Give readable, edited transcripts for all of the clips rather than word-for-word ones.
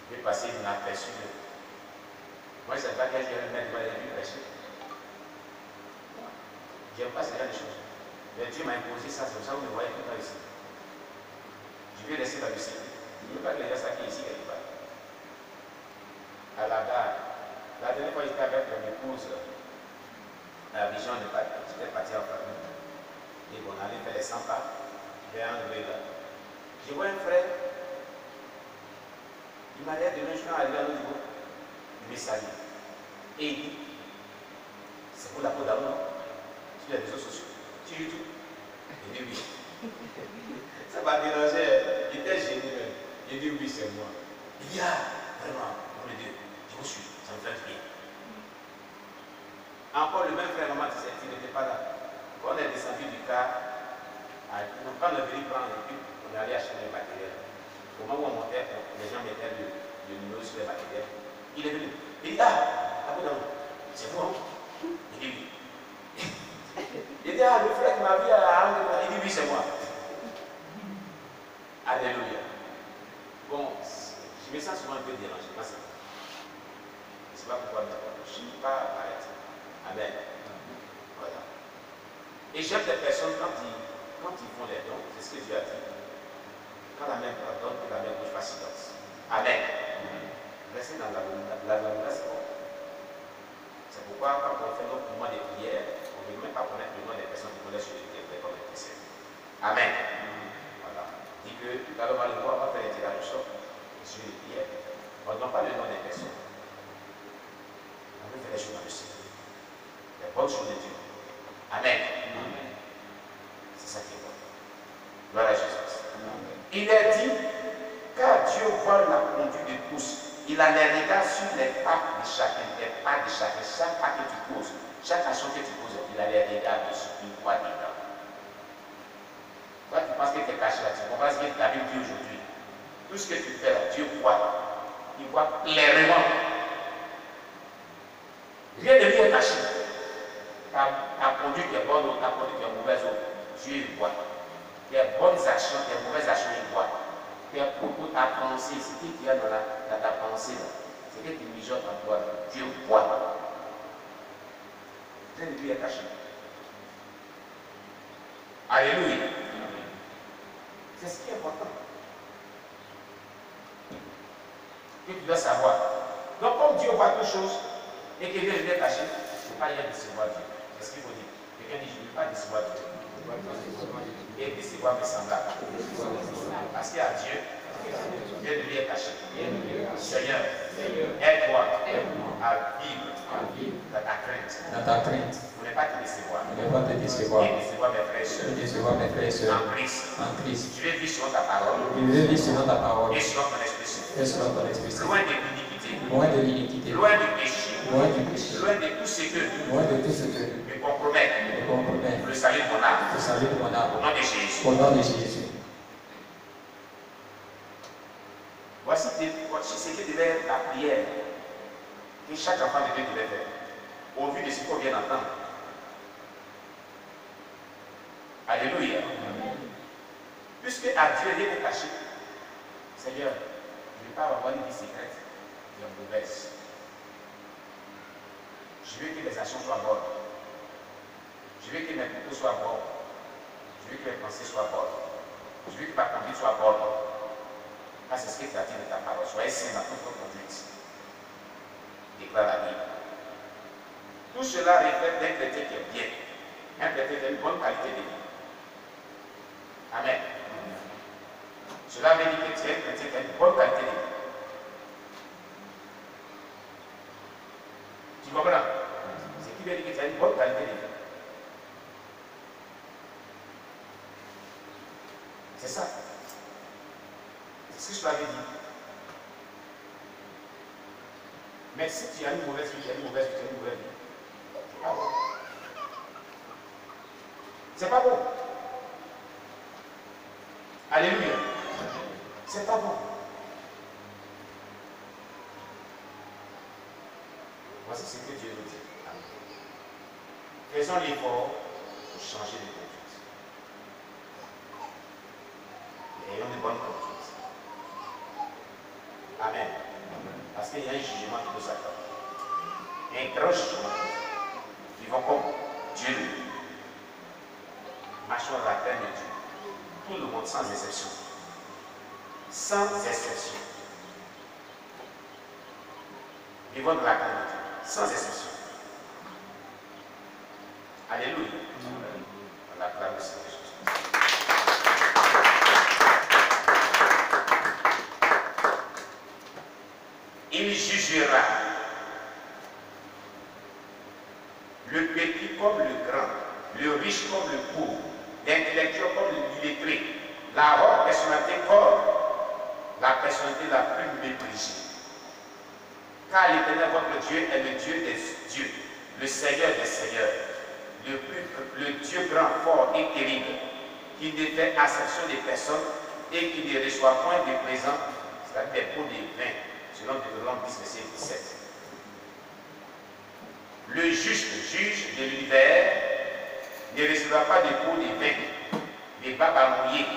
je vais passer inaperçu. Moi, je ne sais pas quel je vais mettre devant les vues prêcher. Je n'aime pas ce genre de choses. Mais Dieu m'a imposé ça, c'est pour ça que vous me voyez tout le temps ici. Je vais laisser dans le site. Je ne veux pas que les gens s'acquittent ici quelque part. À la gare, la dernière fois j'étais avec mon épouse, la vision de Pâques, j'étais parti en famille. Et bon, on allait faire les 100 pas vers un là. Je vois un frère, il m'a l'air de même, je suis arrivé à l'autre niveau, il me salue. Et il dit, c'est pour la peau d'amour sur les réseaux sociaux, sur YouTube. Il dit oui. Ça m'a dérangé, il était gêné même. Il dit oui, c'est moi. Il dit ah, vraiment, mon Dieu, je vous suis, ça me fait bien. Encore le même frère, maman disait, il n'était pas là. Quand on est descendu du car, quand on est venu prendre l'équipe, on est allé acheter le matériel. Au moment où on montait, les gens mettaient le numéro sur le matériel. Il est venu. Il dit ah, c'est vous, hein? Il dit oui. Il dit ah, le frère qui m'a vu à la il dit oui, c'est moi. Alléluia. Bon, je me sens souvent un peu dérangé. Je ne sais pas pourquoi, je ne suis pas arrêté. Amen. Voilà. Et j'aime les personnes quand ils font les dons, c'est ce que Dieu a dit. Quand la main donne, que la main gauche fasse silence. Amen. Restez dans la c'est bon. C'est pourquoi quand on fait nos moments de prière, on ne veut même pas connaître le nom des personnes qui connaissent sur les prières comme les chrétiens. Amen. Voilà. Dit que tout à l'heure, on va le voir, on va faire l'interrogation sur les prières. On ne donne pas le nom des personnes. On veut faire les choses dans le ciel. Les bonnes choses de Dieu. Amen. C'est ça qui est bon. Gloire à Jésus. Il est dit, car Dieu voit la conduite de tous. Il a les regards sur les pas de chacun, chaque pas que tu poses, chaque action que tu poses, il a les regards dessus, il voit dedans. Toi, tu penses que tu es caché là, tu comprends ce que la Bible dit aujourd'hui. Tout ce que tu fais là, Dieu voit. Il voit clairement. Rien de lui est caché. Ta conduite est bonne ou ta conduite est mauvaise, Dieu voit. Tes bonnes actions, tes mauvaises actions, il voit. Tes propos, ta pensée, ce que tu as dans ta pensée, ce que tu mijotes en toi, Dieu voit. Rien de lui est caché. Alléluia. C'est ce qui est important. Que tu dois savoir. Donc, comme Dieu voit toutes choses et que rien ne lui est caché, il ne faut pas y décevoir Dieu. C'est ce qu'il faut dire. Quelqu'un dit, je ne veux pas décevoir Dieu. Et décevoir mes semblables. Parce qu'à Dieu, rien ne lui est caché. Seigneur, aide-moi à vivre dans ta crainte. Pour ne pas te décevoir. Et décevoir mes frères et sœurs. En Christ. Je vais vivre selon ta parole. Et selon ton Esprit Saint. Loin de l'iniquité. Loin du péché. Loin de tout ce que me compromet. Pour le salut de mon âme. Au nom de Jésus. Voici ce qui devait être la prière que chaque enfant de Dieu devait faire, au vu de ce qu'on vient d'entendre. Alléluia. Puisque à Dieu il est caché, Seigneur, je ne veux pas avoir une vie secrète et mauvaise. Je veux que mes actions soient bonnes. Je veux que mes propos soient bons. Je veux que mes pensées soient bonnes. Je veux que ma conduite soit bonne. Ah, c'est ce que tu as dit de ta parole. Soyez saints dans toute votre conduite. Déclare la Bible. Tout cela reflète d'un chrétien qui est bien. Un chrétien qui a une bonne qualité de vie. Amen. Cela veut dire que tu es un chrétien qui a une bonne qualité de vie. Tu comprends? Ce qui veut dire que tu as une bonne qualité de vie. C'est ça. C'est ce que je t'avais dit. Mais si tu as une mauvaise vie, tu as une mauvaise vie, tu as une mauvaise vie, c'est pas bon. C'est pas bon. Alléluia. C'est pas bon. Voici ce que Dieu nous dit. Faisons l'effort pour changer de conduite. Et ayons de bonnes conduites. Amen. Parce qu'il y a un jugement qui nous attend. Un grand jugement. Vivons comme Dieu. Marchons dans la terre de Dieu. Tout le monde sans exception. Sans exception. Vivons dans la terre de Dieu. Sans exception. Alléluia. On acclame le Seigneur Jésus. Il jugera le petit comme le grand, le riche comme le pauvre, l'intellectuel comme l'illettré, la haute personnalité comme la personnalité la plus méprisée. Car l'Éternel votre Dieu est le Dieu des dieux, le Seigneur des seigneurs, le Dieu grand, fort et terrible, qui ne fait acception des personnes et qui ne reçoit point de présents, c'est-à-dire des pots de vin, selon Deutéronome 10, verset 17. Le juste juge de l'univers ne recevra pas de pots de vin, des babes à mouiller,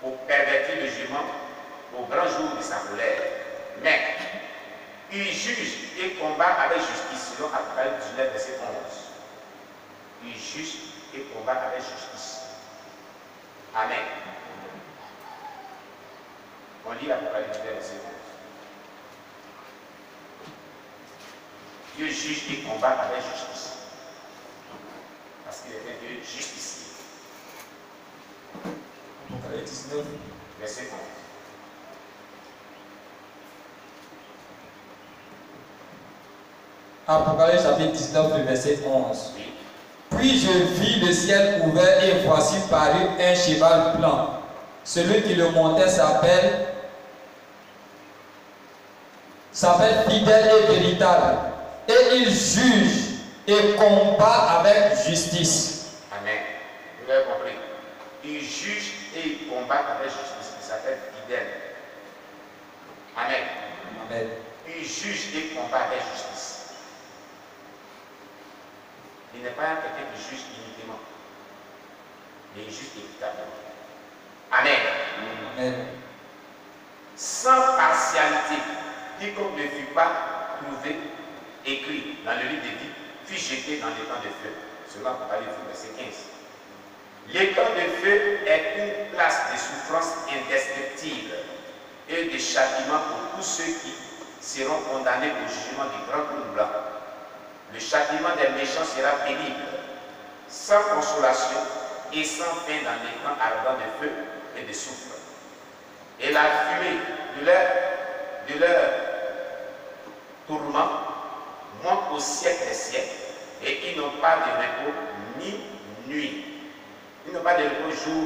pour pervertir le jugement au grand jour de sa colère. Mais il juge et combat avec justice, selon Apocalypse 19, verset 11. Il juge et combat avec justice. Amen. On lit Apocalypse 19, verset 11. Dieu juge et combat avec justice. Parce qu'il est un Dieu justicier. Apocalypse 19, verset 11. Apocalypse chapitre 19, le verset 11. Oui. Puis je vis le ciel ouvert et voici parut un cheval blanc. Celui qui le montait s'appelle fidèle et véritable. Et il juge et combat avec justice. Amen. Vous avez compris. Il juge et il combat avec justice. Il s'appelle fidèle. Amen. Amen. Il juge et combat avec justice. Il n'est pas quelqu'un qui juge iniquement, mais il juge équitablement. Amen. Amen. Sans partialité, quiconque ne fut pas trouvé écrit dans le livre de vie fut jeté dans l'étang de feu. Selon Apocalypse verset 15. L'étang de feu est une place de souffrance indestructible et de châtiment pour tous ceux qui seront condamnés au jugement du grand trône blanc. Le châtiment des méchants sera pénible, sans consolation et sans fin dans l'étang ardent de feu et de soufre. Et la fumée de leur tourment monte au siècle des siècles, et ils n'ont pas de repos ni nuit. Ils n'ont pas de repos jour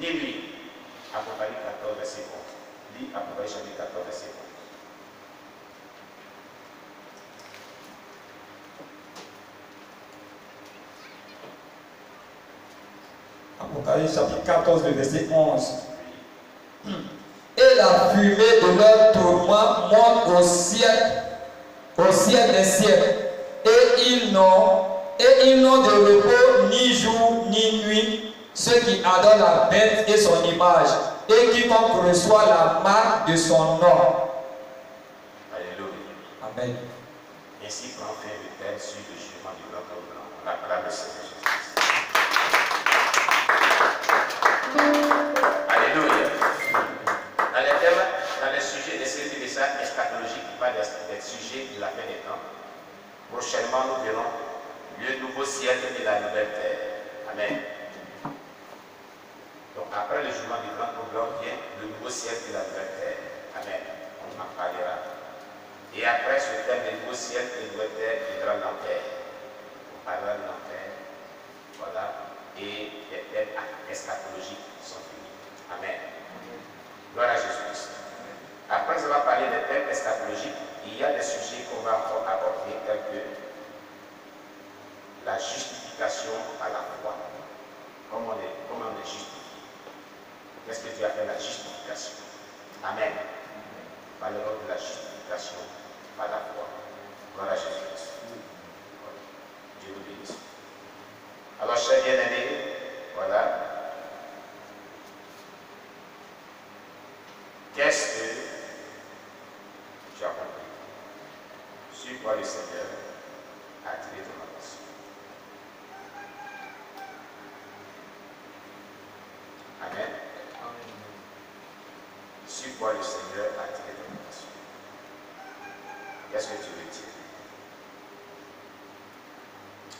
ni nuit. Apocalypse 14, verset 11. Lis Apocalypse chapitre 14, verset 11. Apocalypse chapitre 14, le verset 11. Et la fumée de leur tourment monte au ciel des siècles. Et ils n'ont de repos ni jour ni nuit, ceux qui adorent la bête et son image, et quiconque reçoit la marque de son nom. Alléluia. Amen. Ainsi prend fin le thème sur le jugement du grand trône blanc. On acclame le Seigneur Jésus. Alléluia. Dans les sujets des séries de messages eschatologiques qui parlent des sujets de la fin des temps, prochainement nous verrons le nouveau ciel et la nouvelle terre. Amen. Donc après le jugement du grand trône blanc vient le nouveau ciel et la nouvelle terre. Amen. On en parlera. Et après ce thème du nouveau ciel et la nouvelle terre, il y aura l'enfer. On parlera de l'enfer. Voilà. Et les thèmes eschatologiques sont finis. Amen. Gloire à Jésus-Christ. Après avoir parlé des thèmes eschatologiques, il y a des sujets qu'on va encore aborder, tels que la justification à la foi. Comment on est justifié? Qu'est-ce que Dieu a fait la justification? Amen. Nous parlerons de la justification à la foi. Gloire à Jésus-Christ. Dieu vous bénisse. Alors, chers bien-aimés, voilà. Qu'est-ce que quoi le Seigneur a attiré ton attention? Amen. Sur quoi le Seigneur a attiré ton attention? Qu'est-ce que tu veux dire?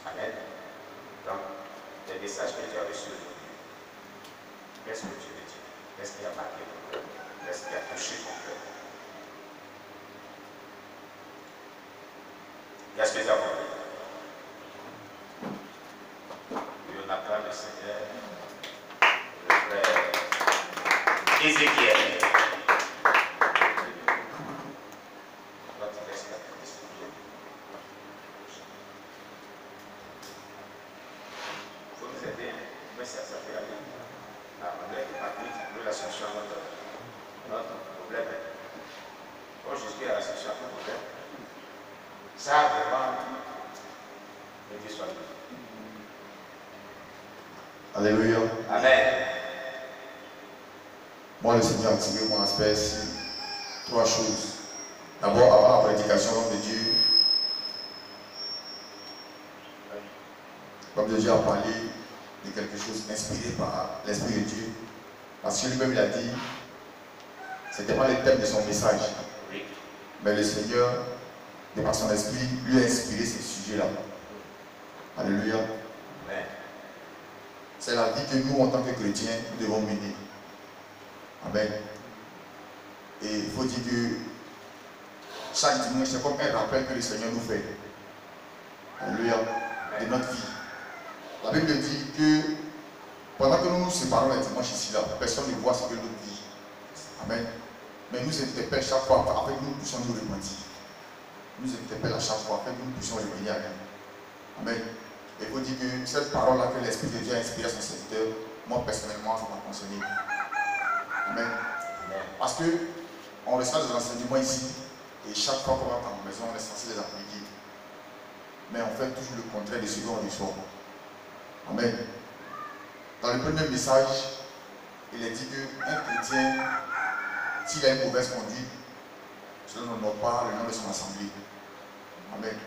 Amen. Donc, les messages que tu as reçus aujourd'hui, qu'est-ce que tu veux dire? Qu'est-ce qui a marqué ton cœur? Qu'est-ce qui a touché ton cœur? Qu'est-ce que tu as compris? Et on acclame le Seigneur, le frère Ézéchiel. Alléluia. Amen. Moi, le Seigneur a tiré mon aspect sur trois choses. D'abord, avant la prédication, l'homme de Dieu a parlé de quelque chose inspiré par l'Esprit de Dieu. Parce que lui-même, il a dit, c'était pas le thème de son message. Mais le Seigneur, de par son esprit, lui a inspiré ce sujet-là. Alléluia. Amen. C'est la vie que nous, en tant que chrétiens, nous devons mener. Amen. Et il faut dire que chaque dimanche, c'est comme un rappel que le Seigneur nous fait. Alléluia. De notre vie. La Bible dit que pendant que nous nous séparons les dimanches ici, là, personne ne voit ce que nous vit. Amen. Mais nous interpelle chaque fois afin que nous puissions nous repentir. Nous interpelle à chaque fois afin que nous puissions revenir à lui. Amen. Et il faut dire que cette parole-là que l'Esprit de Dieu a inspiré à son serviteur, moi personnellement, ça m'a concerné. Amen. Parce que on reçoit des enseignements ici, et chaque fois qu'on rentre à la maison, on est censé les appliquer. Mais on fait toujours le contraire de ce qu'on reçoit. Amen. Dans le premier message, il est dit qu'un chrétien, s'il a une mauvaise conduite, cela n'honore pas le nom de son assemblée. Amen.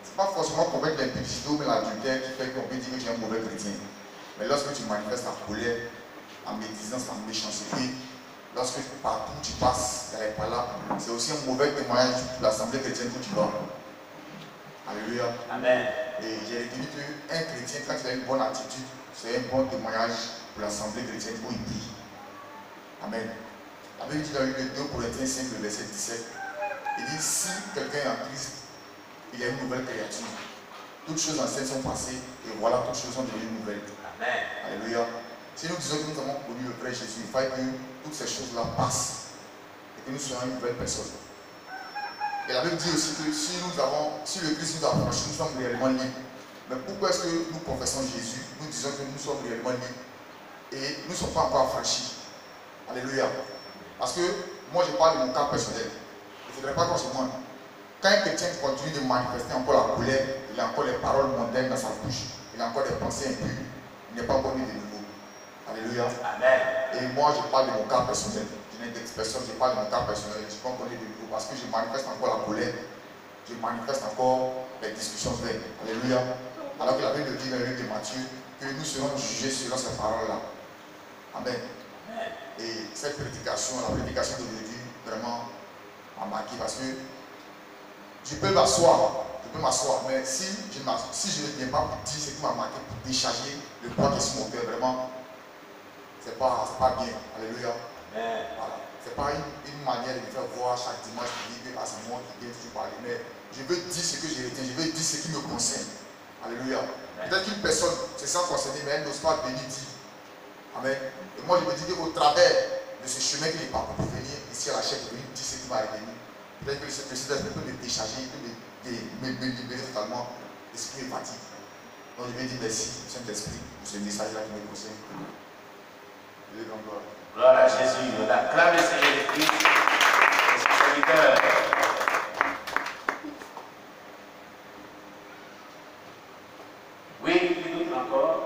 Ce n'est pas forcément commettre l'impudicité ou l'adultère qui fait qu'on peut dire que tu es un mauvais chrétien. Mais lorsque tu manifestes la colère, la médisance, la méchanceté, lorsque partout tu passes, par là, c'est aussi un mauvais témoignage pour l'assemblée chrétienne que tu vas. Alléluia. Amen. Et j'ai retenu qu'un chrétien, quand il a une bonne attitude, c'est un bon témoignage pour l'assemblée chrétienne où il prie. Amen. La Bible dit dans le 2 Corinthiens 5, le verset 17, il dit si quelqu'un est en Christ, il y a une nouvelle créature. Toutes choses anciennes sont passées et voilà, toutes choses sont devenues nouvelles. Amen. Alléluia. Si nous disons que nous avons connu le vrai Jésus, il faut que toutes ces choses-là passent et que nous soyons une nouvelle personne. Et la Bible dit aussi que si le Christ nous a affranchis, nous sommes réellement libres. Mais pourquoi est-ce que nous confessons Jésus, nous disons que nous sommes réellement libres et nous ne sommes pas encore affranchis? Alléluia. Parce que moi je parle de mon cas personnel. Il ne faudrait pas qu'on se demande. Quand un chrétien continue de manifester encore la colère, il a encore les paroles mondaines dans sa bouche, il a encore des pensées impures, il n'est pas encore né de nouveau. Alléluia. Amen. Et moi je parle de mon cas personnel. Je n'indexe personne, je parle de mon cas personnel. Je ne suis pas encore né de nouveau parce que je manifeste encore la colère, je manifeste encore les discussions vaines. Alléluia. Alors que la Bible dit dans le livre de Matthieu que nous serons jugés selon ces paroles-là. Amen. Et cette prédication, la prédication d'aujourd'hui, vraiment m'a marqué parce que je peux m'asseoir, mais si je ne viens pas pour dire ce qui m'a marqué, pour décharger le poids qui est sur mon cœur, vraiment, c'est pas bien. Alléluia. Voilà. Ce n'est pas une manière de me faire voir chaque dimanche pour dire que c'est moi qui viens toujours parler, mais je veux dire ce que je retiens, je veux dire ce qui me concerne. Alléluia. Peut-être qu'une personne se sent concernée, mais elle n'ose pas venir dire. Amen. Et moi je me dis qu'au travers de ce chemin qu'il n'est pas pour venir ici à la chaîne, de lui dire ce qui m'a retenu. Peut-être que ce Saint-Esprit peut me décharger, peut me libérer totalement de ce qui me fatigue. Donc je vais dire merci, Saint-Esprit, pour ce message-là qui me concerne. Gloire à Jésus. On acclame le Seigneur de Christ et son serviteur. Oui, plus d'autres encore,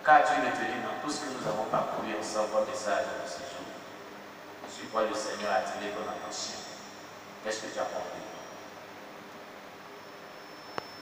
qu'as-tu retenu dans tout ce que nous avons parcouru ensemble comme message de ce jour? Sur quoi le Seigneur a attiré ton attention? Qu'est-ce que tu as compris?